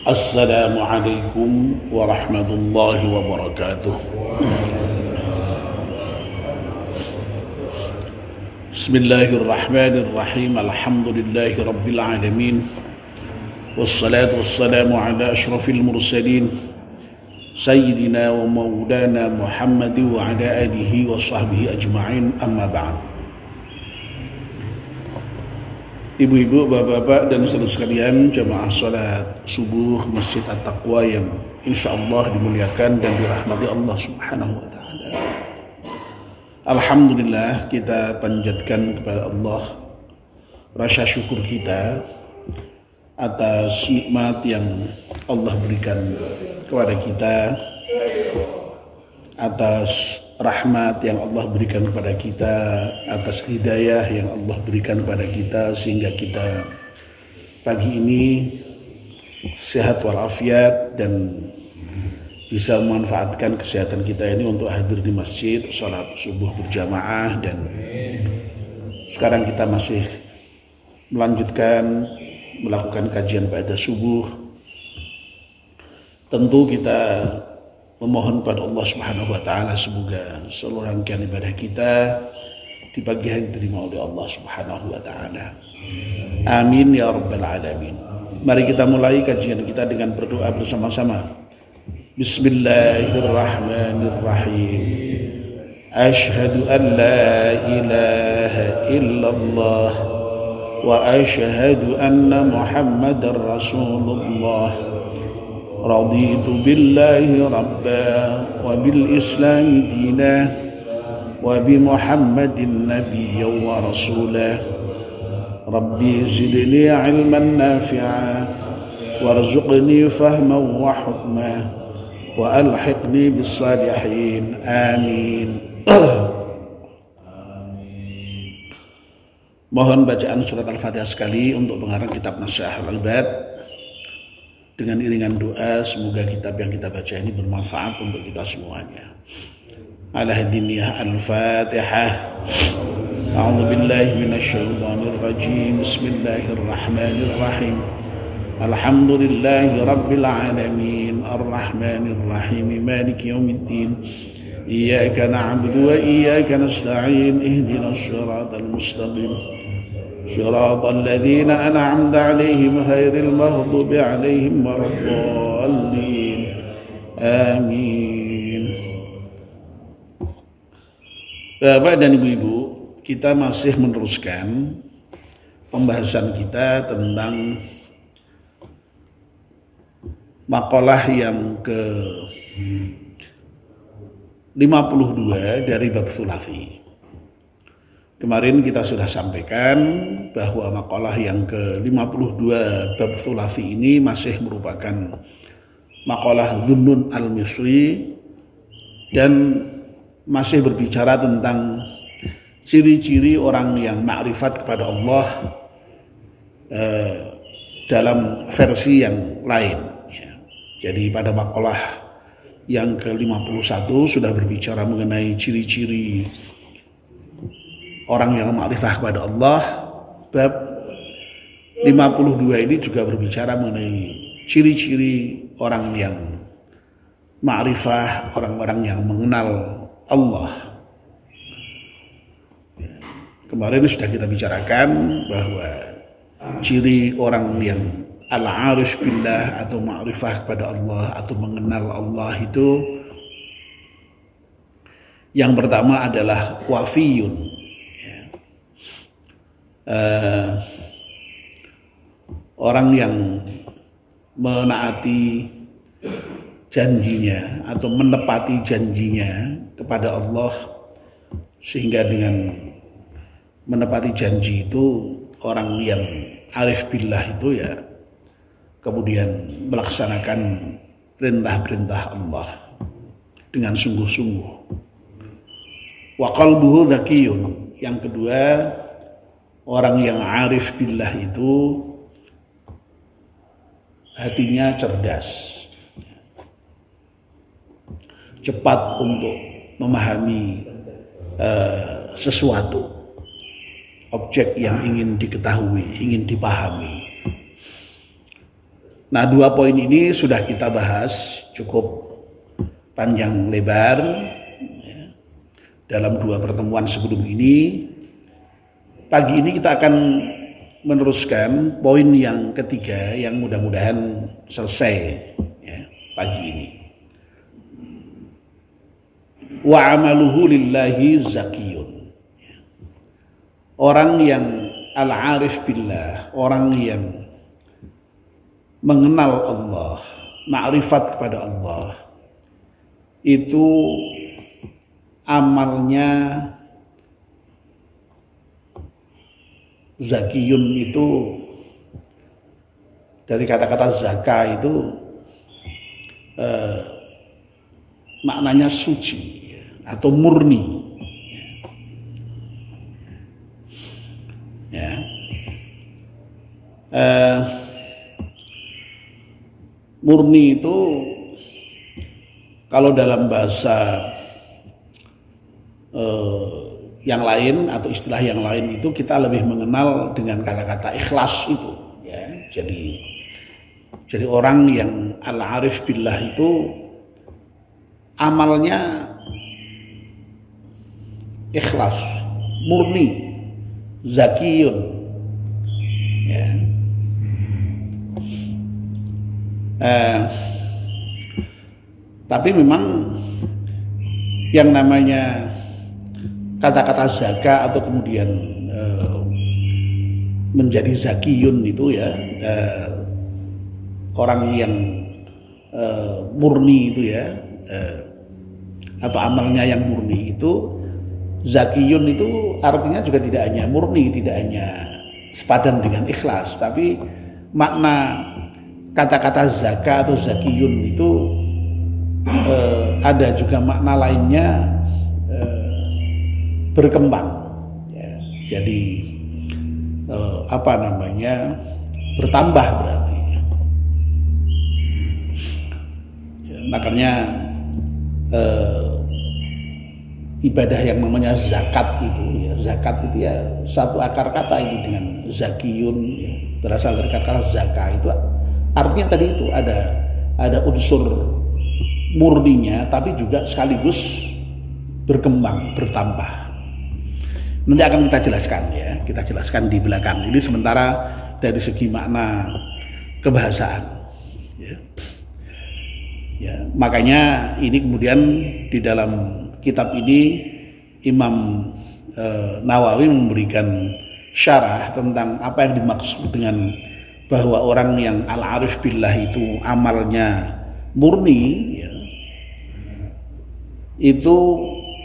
Assalamualaikum warahmatullahi wabarakatuh. Bismillahirrahmanirrahim. Alhamdulillahi rabbil alamin. Wassalatu wassalamu ala ashrafil mursalin Sayyidina wa maulana Muhammad wa ala alihi wa sahbihi ajma'in, amma ba'd. Ibu-ibu, bapak-bapak, dan saudara sekalian, jamaah salat subuh Masjid At-Taqwa yang insyaallah dimuliakan dan dirahmati Allah Subhanahu wa taala. Alhamdulillah, kita panjatkan kepada Allah rasa syukur kita atas nikmat yang Allah berikan kepada kita, atas rahmat yang Allah berikan kepada kita, atas hidayah yang Allah berikan kepada kita, sehingga kita pagi ini sehat walafiat dan bisa memanfaatkan kesehatan kita ini untuk hadir di masjid, sholat subuh berjamaah. Dan sekarang kita masih melanjutkan melakukan kajian pada subuh. Tentu kita memohon pada Allah Subhanahu wa taala semoga seluruh rangkaian ibadah kita di pagi hari diterima oleh Allah Subhanahu wa taala. Amin ya rabbal alamin. Mari kita mulai kajian kita dengan berdoa bersama-sama. Bismillahirrahmanirrahim. Asyhadu an la ilaha illallah wa asyhadu anna Muhammadar Rasulullah. Raditu billahi rabba wa bil islami dina wa bi Muhammadin nabiyya wa rasulah. Rabbi zidni ilman nafi'a warzuqni fahman wa hukma wa alhiqni bis salihin. Amin. Mohon bacaan surat Al-Fatihah sekali untuk pengarang kitab Nasihatul Ibad. Dengan iringan doa, semoga kitab yang kita baca ini bermanfaat untuk kita semuanya. Al-Hadiniyah Al-Fatihah. A'udzu billahi minasyaitonir rajim. Bismillahirrahmanirrahim. Alhamdulillahi rabbil alamin. Arrahmanir rahim. Maliki yaumiddin. Iyyaka na'budu wa iyyaka nasta'in. Ihdinas shiratal mustaqim. صراط الذين أنعمت عليهم غير المغضوب عليهم ولا الضالين. Amin. Bapak dan Ibu-ibu, kita masih meneruskan pembahasan kita tentang makalah yang ke-52 dari bab Thulathi. Kemarin kita sudah sampaikan bahwa makalah yang ke-52 bab Thulathi ini masih merupakan makalah Dhunnun al-Misri dan masih berbicara tentang ciri-ciri orang yang ma'rifat kepada Allah dalam versi yang lain. Jadi pada makalah yang ke-51 sudah berbicara mengenai ciri-ciri orang yang ma'rifah kepada Allah. Bab 52 ini juga berbicara mengenai ciri-ciri orang yang ma'rifah, orang-orang yang mengenal Allah. Kemarin sudah kita bicarakan bahwa ciri orang yang al-arif billah atau ma'rifah kepada Allah atau mengenal Allah itu yang pertama adalah wafiyun. Orang yang menaati janjinya atau menepati janjinya kepada Allah, sehingga dengan menepati janji itu orang yang arif billah itu ya kemudian melaksanakan perintah-perintah Allah dengan sungguh-sungguh. Wa qalbuhu dzakiyun. Yang kedua, orang yang arif billah itu hatinya cerdas, cepat untuk memahami sesuatu, objek yang ingin diketahui, ingin dipahami. Nah, 2 poin ini sudah kita bahas cukup panjang lebar ya, dalam 2 pertemuan sebelum ini. Pagi ini kita akan meneruskan poin yang ketiga yang mudah-mudahan selesai ya, pagi ini. Wa amaluhu lillahi zakiyun. Orang yang al-arif billah, orang yang mengenal Allah, ma'rifat kepada Allah, itu amalnya zakiyun. Itu dari kata-kata zaka itu maknanya suci atau murni ya. Murni itu kalau dalam bahasa yang lain atau istilah yang lain itu kita lebih mengenal dengan kata-kata ikhlas itu ya. Jadi orang yang al-arif billah itu amalnya ikhlas, murni, zakiyun ya. Tapi memang yang namanya kata-kata zaka atau kemudian menjadi zakiyun itu ya, orang yang murni itu ya, atau amalnya yang murni itu, zakiyun itu artinya juga tidak hanya murni, tidak hanya sepadan dengan ikhlas, tapi makna kata-kata zaka atau zakiyun itu ada juga makna lainnya, berkembang ya. Jadi bertambah berarti ya, makanya ibadah yang namanya zakat itu ya satu akar kata itu dengan zakiyun ya, berasal dari kata zakah. Itu artinya tadi itu ada unsur murninya tapi juga sekaligus berkembang, bertambah. Nanti akan kita jelaskan ya, kita jelaskan di belakang. Ini sementara dari segi makna kebahasaan ya. Ya, makanya ini kemudian di dalam kitab ini Imam Nawawi memberikan syarah tentang apa yang dimaksud dengan bahwa orang yang al-arif billah itu amalnya murni ya, itu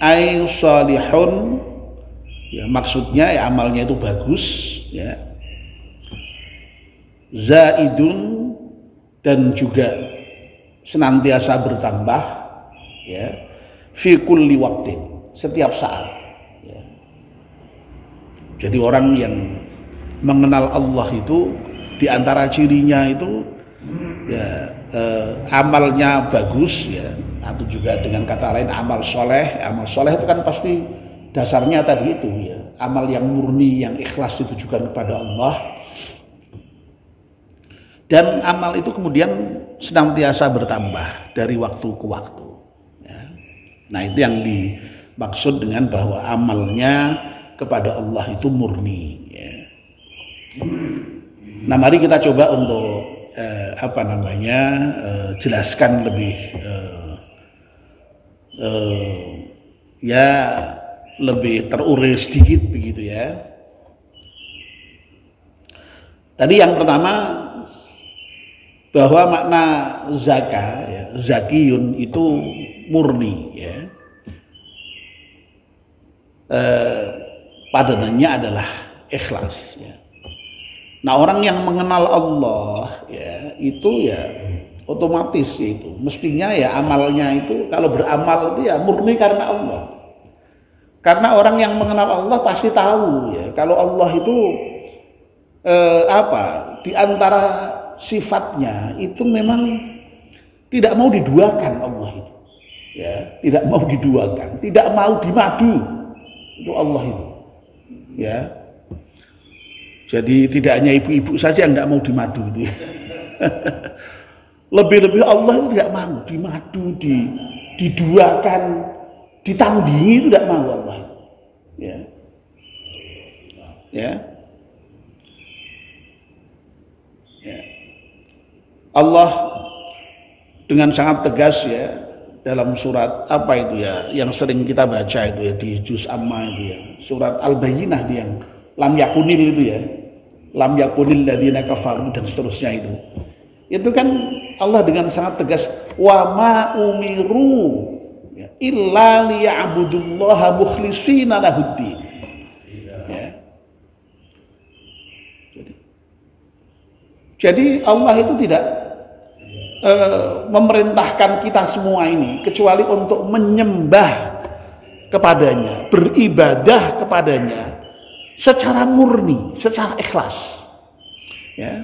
ay salihun ya, maksudnya ya amalnya itu bagus ya, zaidun dan juga senantiasa bertambah ya, fi kulli waqtin, setiap saat ya. Jadi orang yang mengenal Allah itu di antara cirinya itu ya amalnya bagus ya, atau juga dengan kata lain amal soleh. Amal soleh itu kan pasti dasarnya tadi itu ya, amal yang murni, yang ikhlas ditujukan kepada Allah, dan amal itu kemudian senantiasa bertambah dari waktu ke waktu ya. Nah, itu yang dimaksud dengan bahwa amalnya kepada Allah itu murni ya. Nah, mari kita coba untuk jelaskan lebih ya lebih terurai sedikit begitu ya. Tadi yang pertama bahwa makna zaka ya, zakiyun itu murni ya. Padanannya adalah ikhlas ya. Nah, orang yang mengenal Allah ya itu ya otomatis itu mestinya ya amalnya itu kalau beramal itu ya murni karena Allah. Karena orang yang mengenal Allah pasti tahu ya kalau Allah itu di antara sifatnya itu memang tidak mau diduakan. Allah itu ya tidak mau diduakan, tidak mau dimadu, itu Allah itu ya. Jadi tidak hanya ibu-ibu saja yang tidak mau dimadu itu. Lebih-lebih Allah itu tidak mau dimadu, diduakan, ditandingi, itu tidak mau Allah. Ya. Ya. Ya. Allah dengan sangat tegas ya dalam surat apa itu ya yang sering kita baca itu ya di juz amma itu ya, surat Al-Bayyinah yang lam yakunil itu ya, lam yakunil ladzina kafaru dan seterusnya itu kan Allah dengan sangat tegas, wa ma umiru ya, illa liya'budullaha mukhlishina lahuddin. Ya. Jadi Allah itu tidak memerintahkan kita semua ini kecuali untuk menyembah kepadanya, beribadah kepadanya secara murni, secara ikhlas. Ya.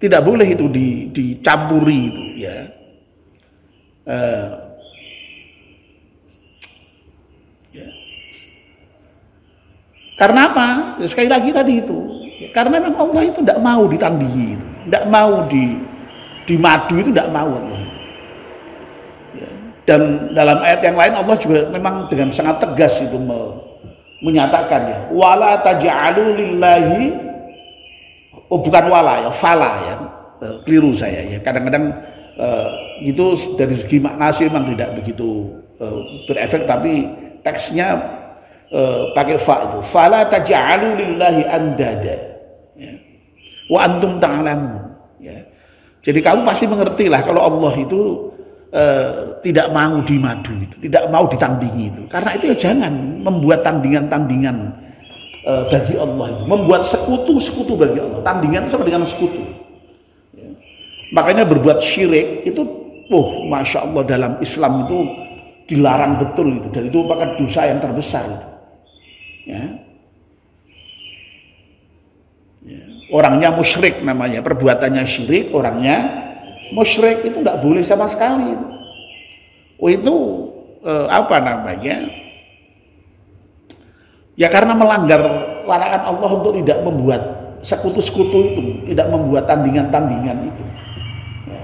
Tidak boleh itu dicampuri itu ya. Ya. Karena apa? Ya, sekali lagi tadi itu. Ya, karena memang Allah itu tidak mau ditandingi, tidak mau dimadu, itu tidak mau Allah. Ya. Dan dalam ayat yang lain Allah juga memang dengan sangat tegas itu menyatakan ya, wala taj'alu lillahi, oh bukan wala ya, fala ya, keliru saya ya. Kadang-kadang itu dari segi makna sih memang tidak begitu berefek, tapi teksnya pakai fa itu, fala taj'alu lillahi andada ya. Wa antum ta'lamun ya. Jadi kamu pasti mengerti lah kalau Allah itu tidak mau dimadu itu, tidak mau ditandingi itu. Karena itu ya jangan membuat tandingan-tandingan bagi Allah itu, membuat sekutu-sekutu bagi Allah. Tandingan itu sama dengan sekutu ya. Makanya berbuat syirik itu Masya Allah dalam Islam itu dilarang betul itu, dan itu merupakan dosa yang terbesar itu. Ya. Ya. Orangnya musyrik namanya, perbuatannya syirik, orangnya musyrik, itu tidak boleh sama sekali. Itu apa namanya? Ya karena melanggar larangan Allah untuk tidak membuat sekutu-sekutu itu, tidak membuat tandingan-tandingan itu. Ya.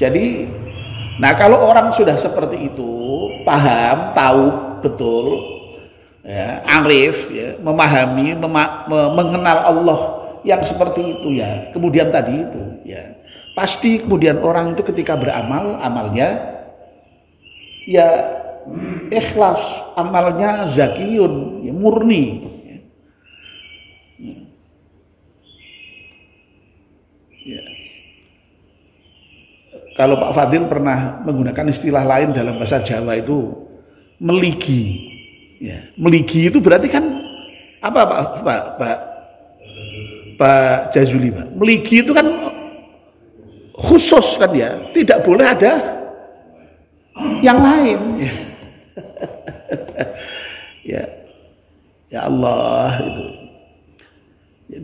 Jadi, nah kalau orang sudah seperti itu, paham, tahu betul, ya, arif, ya, memahami, mengenal Allah yang seperti itu ya. Kemudian tadi itu, ya, pasti kemudian orang itu ketika beramal, amalnya ya ikhlas, amalnya zakiyun, ya, murni. Ya. Ya. Kalau Pak Fadil pernah menggunakan istilah lain dalam bahasa Jawa itu meligi. Ya, meligi itu berarti kan apa Pak Jazuli, Pak? Meligi itu kan khusus kan ya, tidak boleh ada yang lain. Ya, ya Allah itu.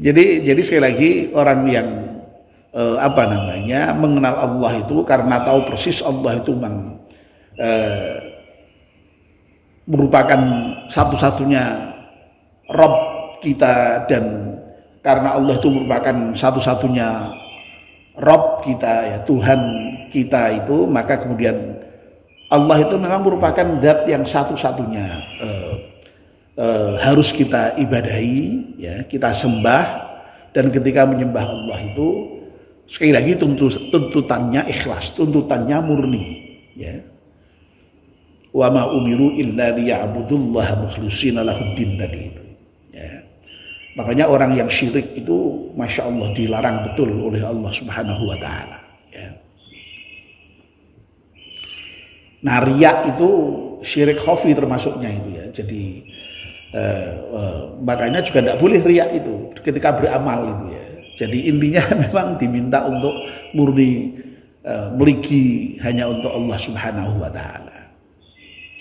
Jadi sekali lagi orang yang apa namanya mengenal Allah itu karena tahu persis Allah itu memang merupakan satu-satunya Rabb kita, dan karena Allah itu merupakan satu-satunya Rabb kita ya, Tuhan kita itu, maka kemudian Allah itu memang merupakan zat yang satu-satunya harus kita ibadahi ya, kita sembah. Dan ketika menyembah Allah itu sekali lagi tuntutannya ikhlas, tuntutannya murni ya. Wa ma umiru illa liya'budullaha mukhlishina lahuddin tadi itu. Ya. Makanya orang yang syirik itu Masya Allah dilarang betul oleh Allah Subhanahu wa ta'ala. Ya. Nah riya itu syirik khafi termasuknya itu ya. Jadi makanya juga tidak boleh riya itu ketika beramal itu ya. Jadi intinya memang diminta untuk murni meligi hanya untuk Allah Subhanahu wa ta'ala.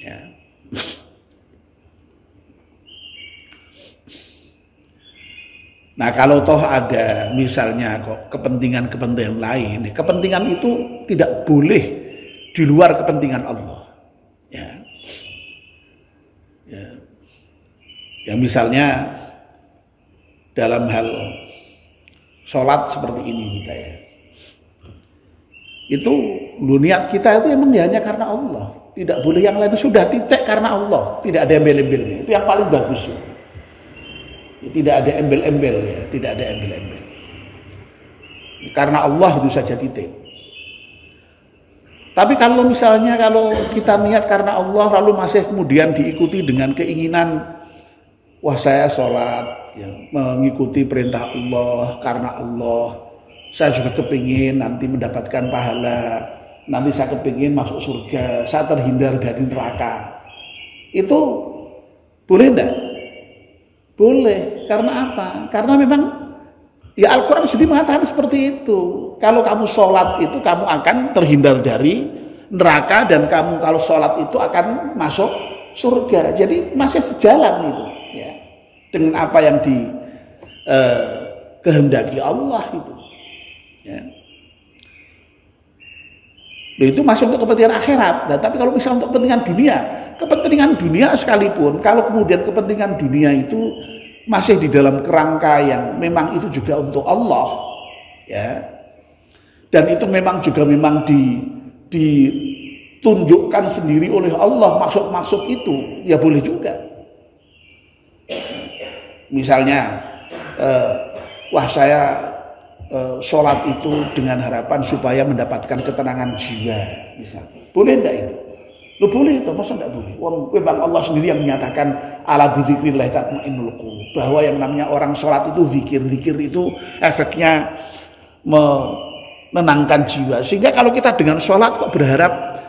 Ya. Nah kalau toh ada misalnya kok kepentingan-kepentingan lain, kepentingan itu tidak boleh di luar kepentingan Allah. Ya, ya, ya misalnya dalam hal sholat seperti ini kita ya. Itu niat kita itu emang hanya karena Allah, tidak boleh yang lain, sudah titik karena Allah, tidak ada embel-embelnya. Itu yang paling bagus. Tidak ada embel-embel ya, tidak ada embel-embel. Karena Allah itu saja titik. Tapi kalau misalnya kalau kita niat karena Allah lalu masih kemudian diikuti dengan keinginan, wah saya sholat ya, mengikuti perintah Allah karena Allah, saya juga kepingin nanti mendapatkan pahala, nanti saya kepingin masuk surga, saya terhindar dari neraka. Itu boleh enggak? Boleh. Karena apa? Karena memang ya Al-Quran sendiri mengatakan seperti itu. Kalau kamu sholat itu kamu akan terhindar dari neraka, dan kamu kalau sholat itu akan masuk surga. Jadi masih sejalan itu ya, dengan apa yang kehendaki Allah itu ya. Itu masih untuk kepentingan akhirat. Nah, tapi kalau misalnya untuk kepentingan dunia sekalipun, kalau kemudian kepentingan dunia itu masih di dalam kerangka yang memang itu juga untuk Allah ya, dan itu memang ditunjukkan sendiri oleh Allah maksud itu, ya boleh juga. Misalnya wah saya sholat itu dengan harapan supaya mendapatkan ketenangan jiwa misalnya, boleh enggak itu? Lo boleh itu, masa enggak boleh? Memang Allah sendiri yang menyatakan ala bidzikrillah tatmainnul qulub, bahwa yang namanya orang sholat itu zikir itu efeknya menenangkan jiwa. Sehingga kalau kita dengan sholat kok berharap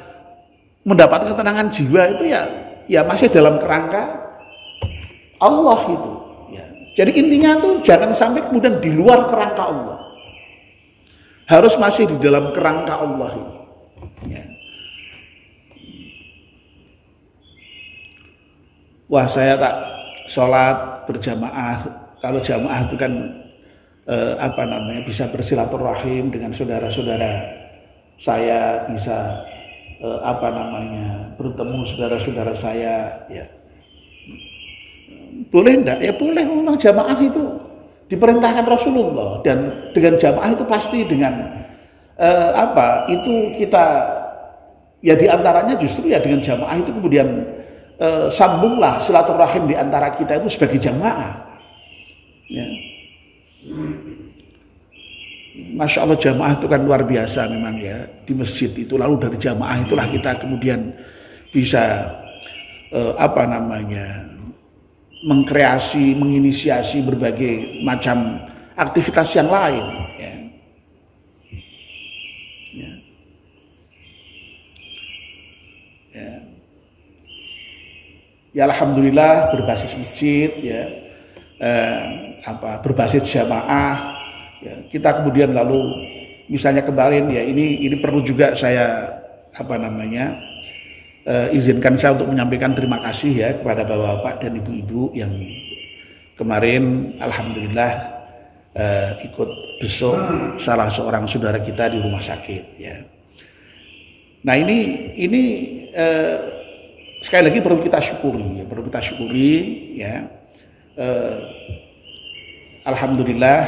mendapat ketenangan jiwa, itu ya masih dalam kerangka Allah itu ya. Jadi intinya tuh jangan sampai kemudian di luar kerangka Allah, harus masih di dalam kerangka Allah itu ya. Wah saya tak sholat berjamaah, kalau jamaah itu kan bisa bersilaturahim dengan saudara-saudara saya, bisa bertemu saudara-saudara saya ya. Boleh enggak? Ya boleh. Memang jamaah itu diperintahkan Rasulullah, dan dengan jamaah itu pasti dengan itu kita ya diantaranya justru ya dengan jamaah itu kemudian sambunglah silaturahim di antara kita itu sebagai jamaah ya. Masya Allah, jamaah itu kan luar biasa memang ya di masjid itu. Lalu dari jamaah itulah kita kemudian bisa mengkreasi, menginisiasi berbagai macam aktivitas yang lain ya. Ya. Ya. Ya alhamdulillah berbasis masjid ya, berbasis jamaah ya. Kita kemudian lalu misalnya kemarin ya, ini perlu juga saya izinkan saya untuk menyampaikan terima kasih ya kepada bapak-bapak dan ibu-ibu yang kemarin alhamdulillah ikut besok salah seorang saudara kita di rumah sakit ya. Nah ini sekali lagi perlu kita syukuri ya. Alhamdulillah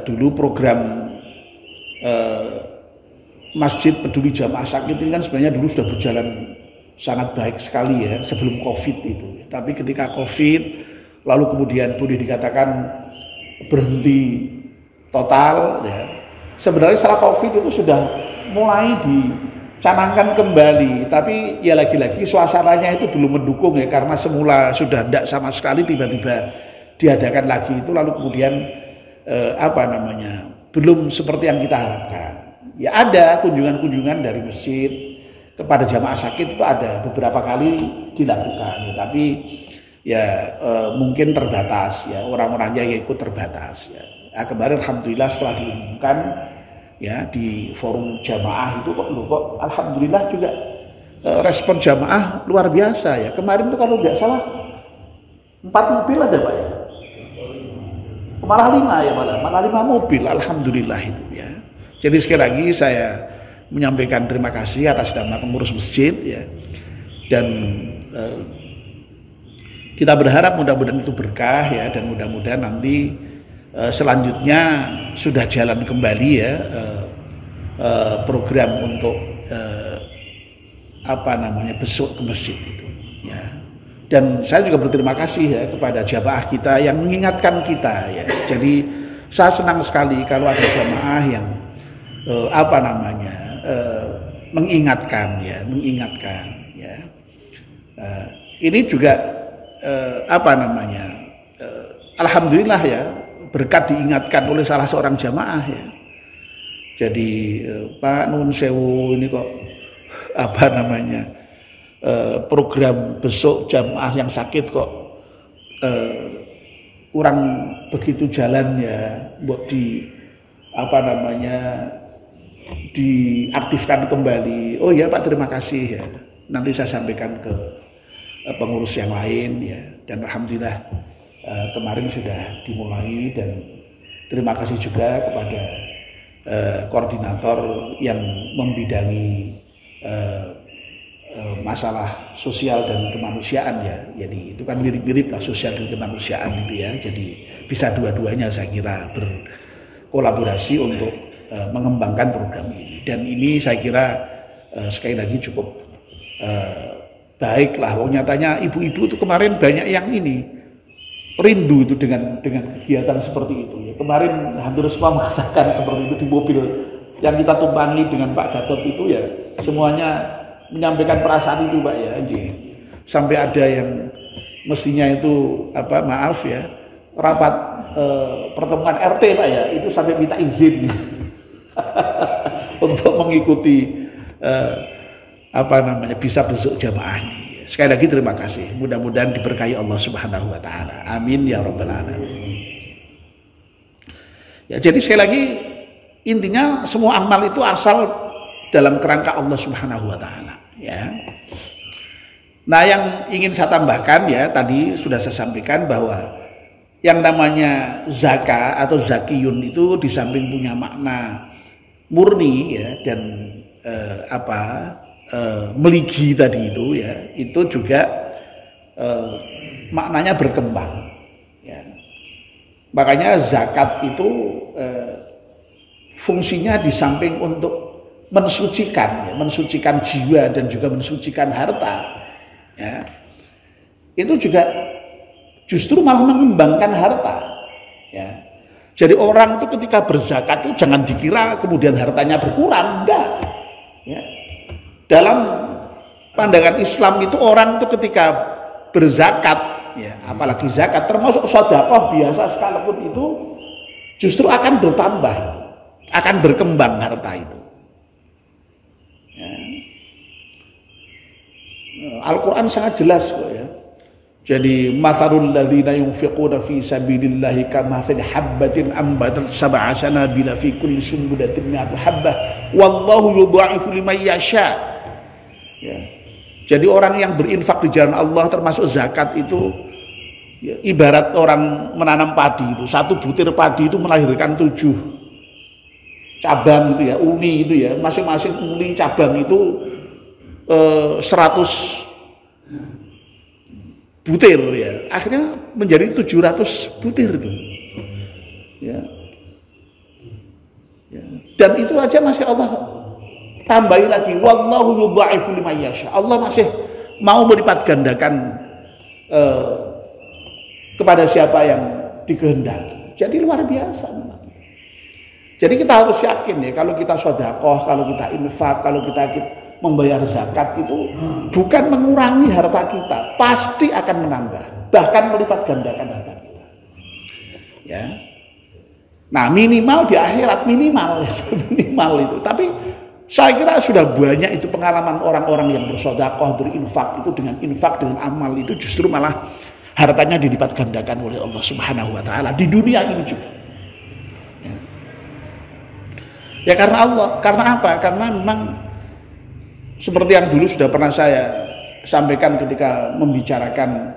dulu program Masjid Peduli Jamaah Sakit ini kan sebenarnya dulu sudah berjalan sangat baik sekali ya sebelum COVID itu. Tapi ketika COVID lalu kemudian boleh dikatakan berhenti total ya. Sebenarnya setelah COVID itu sudah mulai dicanangkan kembali, tapi ya lagi-lagi suasananya itu belum mendukung ya, karena semula sudah tidak sama sekali, tiba-tiba diadakan lagi itu lalu kemudian belum seperti yang kita harapkan. Ya ada kunjungan-kunjungan dari masjid kepada jamaah sakit itu ada beberapa kali dilakukan ya, tapi ya mungkin terbatas ya, orang-orangnya yang ikut terbatas ya. Nah, kemarin alhamdulillah setelah diumumkan ya di forum jamaah itu kok alhamdulillah juga respon jamaah luar biasa ya. Kemarin tuh kalau tidak salah 4 mobil ada Pak ya, malah 5 ya, malah 5 mobil alhamdulillah itu ya. Jadi sekali lagi saya menyampaikan terima kasih atas nama pengurus masjid ya, dan kita berharap mudah-mudahan itu berkah ya, dan mudah-mudahan nanti selanjutnya sudah jalan kembali ya program untuk besuk ke masjid itu ya. Dan saya juga berterima kasih ya kepada jamaah kita yang mengingatkan kita ya. Jadi saya senang sekali kalau ada jamaah yang mengingatkan ya. Ini juga alhamdulillah ya, berkat diingatkan oleh salah seorang jamaah ya. Jadi Pak Nun Sewu ini kok program besok jamaah yang sakit kok kurang begitu jalan ya, buat diaktifkan kembali. Oh ya Pak, terima kasih ya. Nanti saya sampaikan ke pengurus yang lain ya. Dan alhamdulillah kemarin sudah dimulai, dan terima kasih juga kepada koordinator yang membidangi masalah sosial dan kemanusiaan ya. Jadi itu kan mirip-mirip lah, sosial dan kemanusiaan itu ya. Jadi bisa dua-duanya saya kira berkolaborasi untuk mengembangkan program ini. Dan ini saya kira sekali lagi cukup baik lah. Nyatanya ibu-ibu itu kemarin banyak yang rindu itu dengan kegiatan seperti itu ya. Kemarin hampir semua mengatakan seperti itu di mobil yang kita tumpangi dengan Pak Gatot itu ya, semuanya menyampaikan perasaan itu Pak ya. Sampai ada yang mestinya itu rapat pertemuan RT Pak ya, itu sampai minta izin untuk mengikuti bisa besuk jamaah ini. Sekali lagi terima kasih. Mudah-mudahan diberkahi Allah Subhanahu wa taala. Amin ya rabbal alamin. Ya, jadi sekali lagi intinya semua amal itu asal dalam kerangka Allah Subhanahu wa taala ya. Nah, yang ingin saya tambahkan ya, tadi sudah saya sampaikan bahwa yang namanya zakah atau zakiyun itu di samping punya makna murni ya, dan meligi tadi itu ya, itu juga maknanya berkembang ya. Makanya zakat itu fungsinya di samping untuk mensucikan jiwa dan juga mensucikan harta ya, itu juga justru malah mengembangkan harta ya. Jadi orang itu ketika berzakat itu jangan dikira kemudian hartanya berkurang, enggak ya. Dalam pandangan Islam itu orang itu ketika berzakat ya, apalagi zakat termasuk sedekah biasa sekalipun, itu justru akan bertambah, akan berkembang harta itu ya. Al-Quran sangat jelas kok ya. Jadi matharul ladzina yunfiquna fi sabilillahi kamathali habbatin ambatat sab'a sanabila fi kulli sunbulatin mi'atu habbah wallahu yudha'ifu liman yasha ya. Jadi orang yang berinfak di jalan Allah termasuk zakat itu ya, ibarat orang menanam padi itu, satu butir padi itu melahirkan 7 cabang itu ya, uli itu ya, masing-masing uli cabang itu 100 butir ya, akhirnya menjadi 700 butir itu ya. Dan itu aja masih Allah tambahi lagi, wallahu yudha'ifu liman yasha. Allah masih mau melipat gandakan kepada siapa yang dikehendaki. Jadi luar biasa memang. Jadi kita harus yakin ya, kalau kita sedekah, kalau kita infak, kalau kita membayar zakat itu bukan mengurangi harta kita, pasti akan menambah, bahkan melipat gandakan harta kita ya. Nah, minimal di akhirat, minimal itu. Tapi saya kira sudah banyak itu pengalaman orang-orang yang bersedekah, berinfak itu, dengan infak, dengan amal itu justru malah hartanya dilipat gandakan oleh Allah Subhanahu wa taala di dunia ini juga ya. Karena Allah, karena apa? Karena memang seperti yang dulu sudah pernah saya sampaikan ketika membicarakan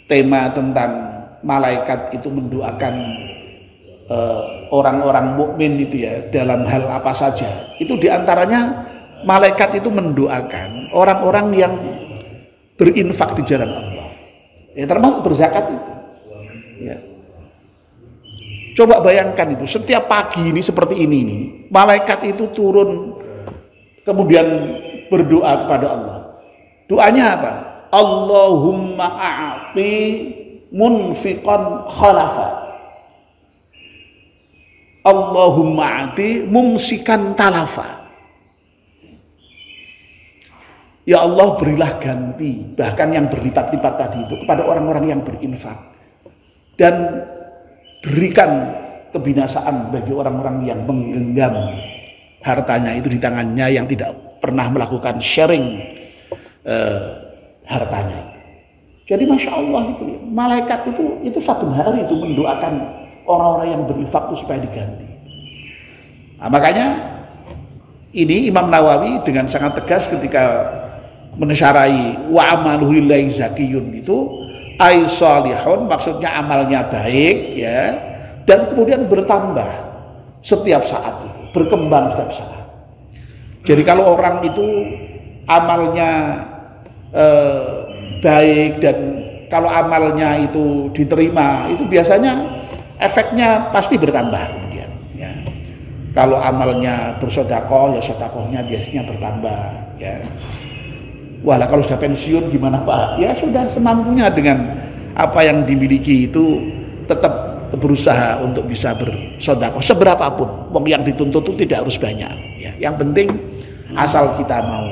tema tentang malaikat itu mendoakan orang-orang mukmin itu ya, dalam hal apa saja. Itu diantaranya malaikat itu mendoakan orang-orang yang berinfak di jalan Allah ya, termasuk berzakat itu ya. Coba bayangkan itu, setiap pagi ini seperti ini nih, malaikat itu turun kemudian berdoa kepada Allah. Doanya apa? Allahumma a'ti munfiqan khalafa. Allahumma a'ti mumsikan talafa. Ya Allah, berilah ganti, bahkan yang berlipat-lipat tadi itu, kepada orang-orang yang berinfak. Dan berikan kebinasaan bagi orang-orang yang menggenggam hartanya itu di tangannya, yang tidak pernah melakukan sharing hartanya. Jadi Masya Allah itu, malaikat itu saben hari itu mendoakan orang-orang yang berinfak itu supaya diganti. Nah, makanya ini Imam Nawawi dengan sangat tegas ketika mensyarahi wa amaluhu lillahi zakiyun itu ay salihun, maksudnya amalnya baik ya, dan kemudian bertambah setiap saat itu, berkembang setiap saat. Jadi kalau orang itu amalnya baik dan kalau amalnya itu diterima, itu biasanya efeknya pasti bertambah kemudian ya. Kalau amalnya bersedekah, ya sedekahnya biasanya bertambah ya. Wah, kalau sudah pensiun gimana Pak? Ya sudah, semampunya dengan apa yang dimiliki itu tetap berusaha untuk bisa bersedekah seberapapun. Wong yang dituntut itu tidak harus banyak ya. Yang penting asal kita mau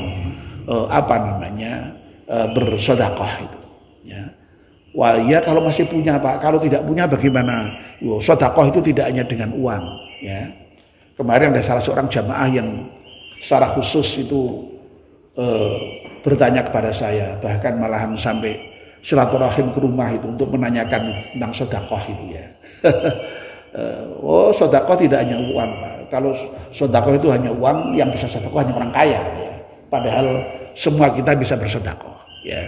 bersedekah itu ya. Wah ya, kalau masih punya Pak, kalau tidak punya bagaimana? Sedekah itu tidak hanya dengan uang ya. Kemarin ada salah seorang jamaah yang secara khusus itu bertanya kepada saya, bahkan malahan sampai silaturahim ke rumah itu untuk menanyakan tentang sedekah itu ya. Oh, sedekah tidak hanya uang Pak. Kalau sedekah itu hanya uang, yang bisa sedekah hanya orang kaya ya. Padahal semua kita bisa bersedekah ya.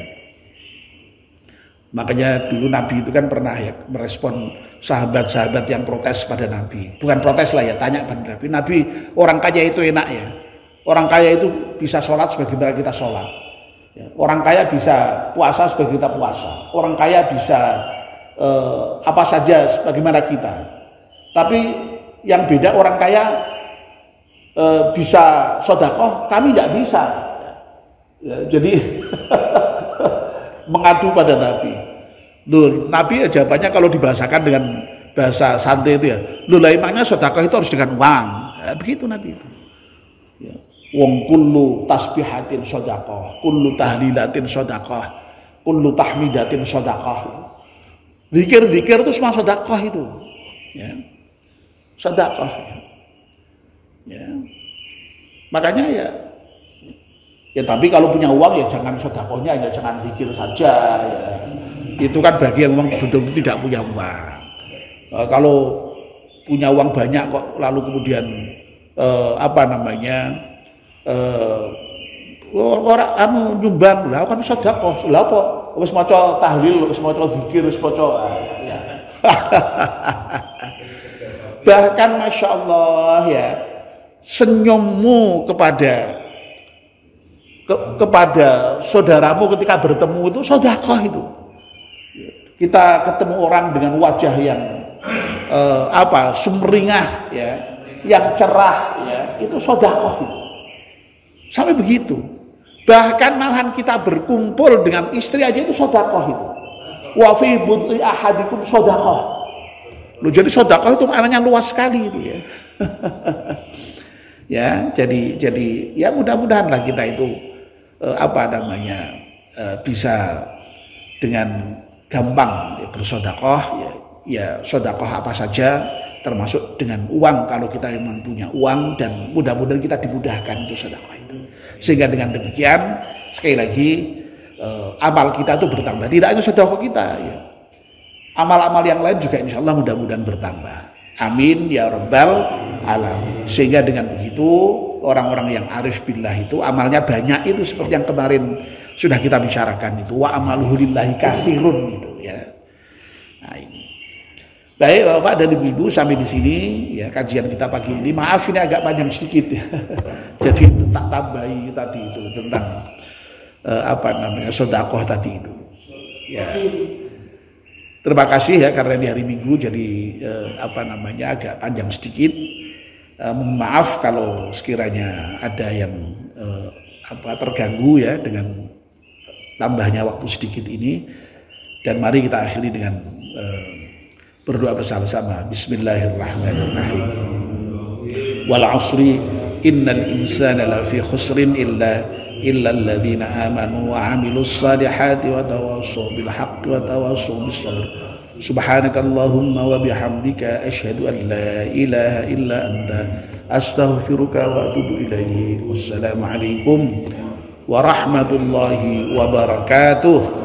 Makanya dulu Nabi itu kan pernah ya merespon sahabat-sahabat yang protes pada Nabi. Bukan protes lah ya, tanya pada Nabi. Nabi, orang kaya itu enak ya. Orang kaya itu bisa sholat sebagaimana kita sholat. Ya, orang kaya bisa puasa sebagaimana kita puasa. Orang kaya bisa apa saja sebagaimana kita. Tapi yang beda, orang kaya bisa sedekah, kami tidak bisa. Ya, jadi mengadu pada Nabi. Loh, Nabi jawabannya kalau dibahasakan dengan bahasa santai itu ya, loh lah emangnya sedekah itu harus dengan uang. Ya, begitu Nabi itu. Ya. Wong kullu tasbihatin sedekah, kullu tahlilatin sedekah, kullu tahmidatin sedekah. Zikir-zikir itu semua sedekah itu. Ya. Sedekah. Ya. Makanya ya tapi kalau punya uang ya jangan sedekahnya, ya jangan zikir saja ya. Itu kan bagi yang memang betul-betul tidak punya uang. Kalau punya uang banyak kok lalu kemudian orang nyumbang lah kan sedekah. Lah apa wis maca tahlil, wis maca zikir, wis maca ya. Bahkan Masya Allah ya, senyummu kepada saudaramu ketika bertemu itu sedekah itu. Kita ketemu orang dengan wajah yang sumringah ya, yang cerah ya, itu sedekah itu. Sampai begitu. Bahkan malahan kita berkumpul dengan istri aja itu sedekah itu. Wa fi bud'i ahadikum sedekah. Loh, jadi sedekah itu maknanya luas sekali itu ya. Ya, jadi ya mudah-mudahanlah kita itu bisa dengan gampang ya, bersedekah ya sedekah apa saja, termasuk dengan uang kalau kita memang punya uang, dan mudah-mudahan kita dimudahkan itu sedekah itu. Sehingga dengan demikian sekali lagi amal kita itu bertambah, tidak hanya sedekah kita ya. Amal-amal yang lain juga insya Allah mudah-mudahan bertambah. Amin ya rabbal alamin. Sehingga dengan begitu orang-orang yang arif billah itu amalnya banyak, itu seperti yang kemarin sudah kita bicarakan itu, wa amaluhu lillahi katsirun gitu ya. Nah ini. Baik Bapak dan Ibu-ibu, sampai di sini ya kajian kita pagi ini. Maaf ini agak panjang sedikit ya. Jadi tak tambahi tadi itu tentang sedekah tadi itu. Ya. Terima kasih ya karena di hari Minggu jadi agak panjang sedikit. Maaf kalau sekiranya ada yang terganggu ya dengan tambahnya waktu sedikit ini. Dan mari kita akhiri dengan berdoa bersama-sama. Bismillahirrahmanirrahim. Wal 'ashri innal insana lafi khusrin illa alladzina amanu wa 'amilus salihati wa tawassaw bil haqqi wa tawassaw bis sabr. Subhanakallahumma wa bihamdika asyhadu an la ilaha illa anta astaghfiruka wa atubu ilaik. Wassalamu alaikum warahmatullahi wabarakatuh.